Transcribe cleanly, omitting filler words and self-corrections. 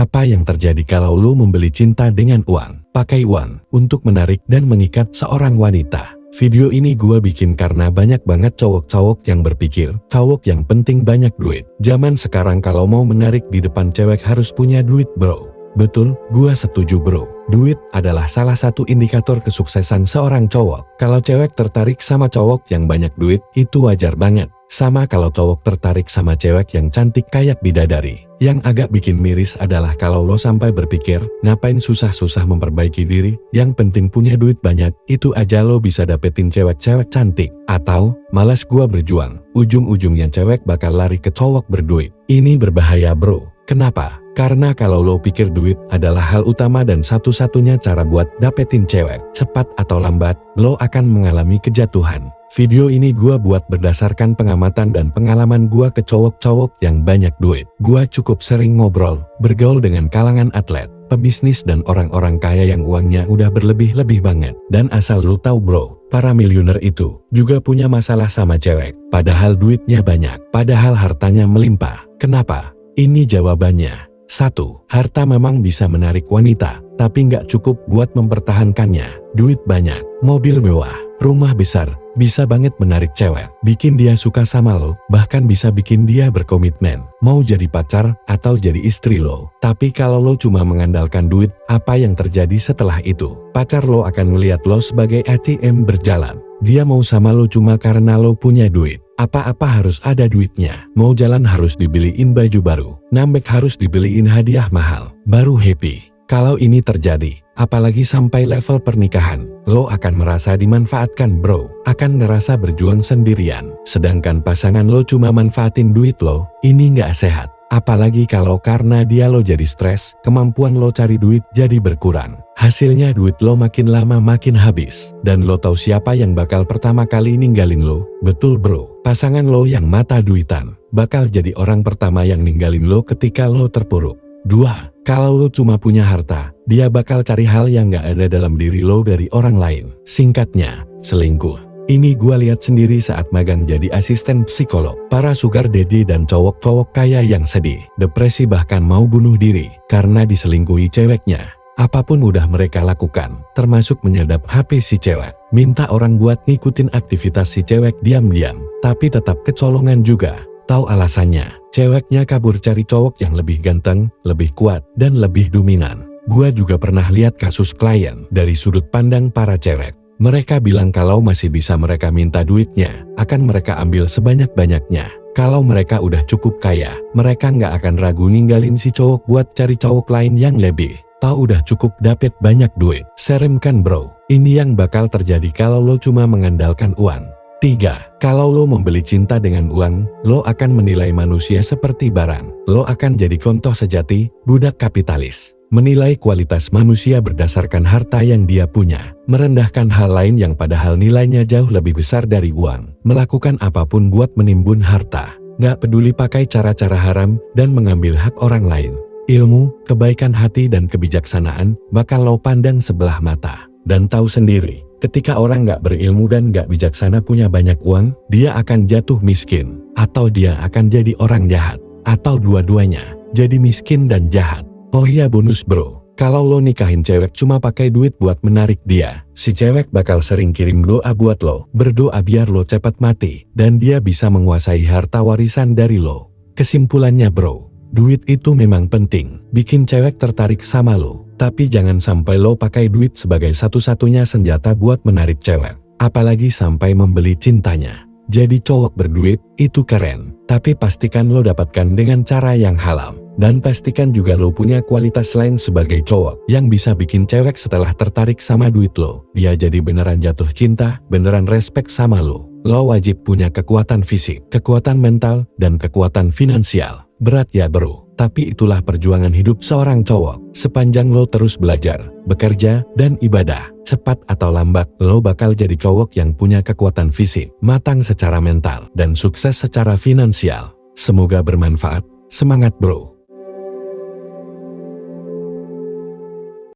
Apa yang terjadi kalau lo membeli cinta dengan uang? Pakai uang untuk menarik dan mengikat seorang wanita. Video ini gua bikin karena banyak banget cowok-cowok yang berpikir, cowok yang penting banyak duit. Zaman sekarang kalau mau menarik di depan cewek harus punya duit bro. Betul, gua setuju bro. Duit adalah salah satu indikator kesuksesan seorang cowok. Kalau cewek tertarik sama cowok yang banyak duit, itu wajar banget. Sama kalau cowok tertarik sama cewek yang cantik kayak bidadari. Yang agak bikin miris adalah kalau lo sampai berpikir, ngapain susah-susah memperbaiki diri, yang penting punya duit banyak, itu aja lo bisa dapetin cewek-cewek cantik. Atau, malas gua berjuang, ujung-ujungnya cewek bakal lari ke cowok berduit. Ini berbahaya bro. Kenapa? Karena kalau lo pikir duit adalah hal utama dan satu-satunya cara buat dapetin cewek, cepat atau lambat, lo akan mengalami kejatuhan. Video ini gua buat berdasarkan pengamatan dan pengalaman gua ke cowok-cowok yang banyak duit. Gua cukup sering ngobrol, bergaul dengan kalangan atlet, pebisnis dan orang-orang kaya yang uangnya udah berlebih-lebih banget. Dan asal lu tahu bro, para miliuner itu juga punya masalah sama cewek. Padahal duitnya banyak, padahal hartanya melimpah. Kenapa? Ini jawabannya. 1. Harta memang bisa menarik wanita, tapi nggak cukup buat mempertahankannya. Duit banyak, mobil mewah, rumah besar, bisa banget menarik cewek, bikin dia suka sama lo, bahkan bisa bikin dia berkomitmen, mau jadi pacar atau jadi istri lo. Tapi kalau lo cuma mengandalkan duit, apa yang terjadi setelah itu? Pacar lo akan melihat lo sebagai ATM berjalan. Dia mau sama lo cuma karena lo punya duit. Apa-apa harus ada duitnya. Mau jalan harus dibeliin baju baru. Ngambek harus dibeliin hadiah mahal. Baru happy. Kalau ini terjadi, apalagi sampai level pernikahan, lo akan merasa dimanfaatkan bro. Akan ngerasa berjuang sendirian. Sedangkan pasangan lo cuma manfaatin duit lo, ini nggak sehat. Apalagi kalau karena dia lo jadi stres, kemampuan lo cari duit jadi berkurang. Hasilnya duit lo makin lama makin habis. Dan lo tahu siapa yang bakal pertama kali ninggalin lo? Betul bro, pasangan lo yang mata duitan. Bakal jadi orang pertama yang ninggalin lo ketika lo terpuruk. 2. Kalau lo cuma punya harta, dia bakal cari hal yang gak ada dalam diri lo dari orang lain. Singkatnya, selingkuh. Ini gua lihat sendiri saat magang jadi asisten psikolog. Para sugar daddy dan cowok-cowok kaya yang sedih, depresi bahkan mau bunuh diri karena diselingkuhi ceweknya. Apapun udah mereka lakukan, termasuk menyadap HP si cewek. Minta orang buat ngikutin aktivitas si cewek diam-diam, tapi tetap kecolongan juga. Tahu alasannya, ceweknya kabur cari cowok yang lebih ganteng, lebih kuat, dan lebih dominan. Gua juga pernah lihat kasus klien dari sudut pandang para cewek. Mereka bilang kalau masih bisa mereka minta duitnya, akan mereka ambil sebanyak-banyaknya. Kalau mereka udah cukup kaya, mereka nggak akan ragu ninggalin si cowok buat cari cowok lain yang lebih. Tahu udah cukup dapet banyak duit. Serem kan bro? Ini yang bakal terjadi kalau lo cuma mengandalkan uang. 3. Kalau lo membeli cinta dengan uang, lo akan menilai manusia seperti barang. Lo akan jadi contoh sejati, budak kapitalis. Menilai kualitas manusia berdasarkan harta yang dia punya. Merendahkan hal lain yang padahal nilainya jauh lebih besar dari uang. Melakukan apapun buat menimbun harta. Nggak peduli pakai cara-cara haram dan mengambil hak orang lain. Ilmu, kebaikan hati dan kebijaksanaan bakal lo pandang sebelah mata. Dan tahu sendiri, ketika orang nggak berilmu dan nggak bijaksana punya banyak uang, dia akan jatuh miskin. Atau dia akan jadi orang jahat. Atau dua-duanya, jadi miskin dan jahat. Oh iya bonus bro, kalau lo nikahin cewek cuma pakai duit buat menarik dia, si cewek bakal sering kirim doa buat lo, berdoa biar lo cepat mati, dan dia bisa menguasai harta warisan dari lo. Kesimpulannya bro, duit itu memang penting, bikin cewek tertarik sama lo, tapi jangan sampai lo pakai duit sebagai satu-satunya senjata buat menarik cewek, apalagi sampai membeli cintanya. Jadi cowok berduit, itu keren, tapi pastikan lo dapatkan dengan cara yang halal. Dan pastikan juga lo punya kualitas lain sebagai cowok yang bisa bikin cewek setelah tertarik sama duit lo, dia jadi beneran jatuh cinta, beneran respect sama lo. Lo wajib punya kekuatan fisik, kekuatan mental, dan kekuatan finansial. Berat ya bro, tapi itulah perjuangan hidup seorang cowok. Sepanjang lo terus belajar, bekerja, dan ibadah, cepat atau lambat, lo bakal jadi cowok yang punya kekuatan fisik, matang secara mental, dan sukses secara finansial. Semoga bermanfaat. Semangat bro!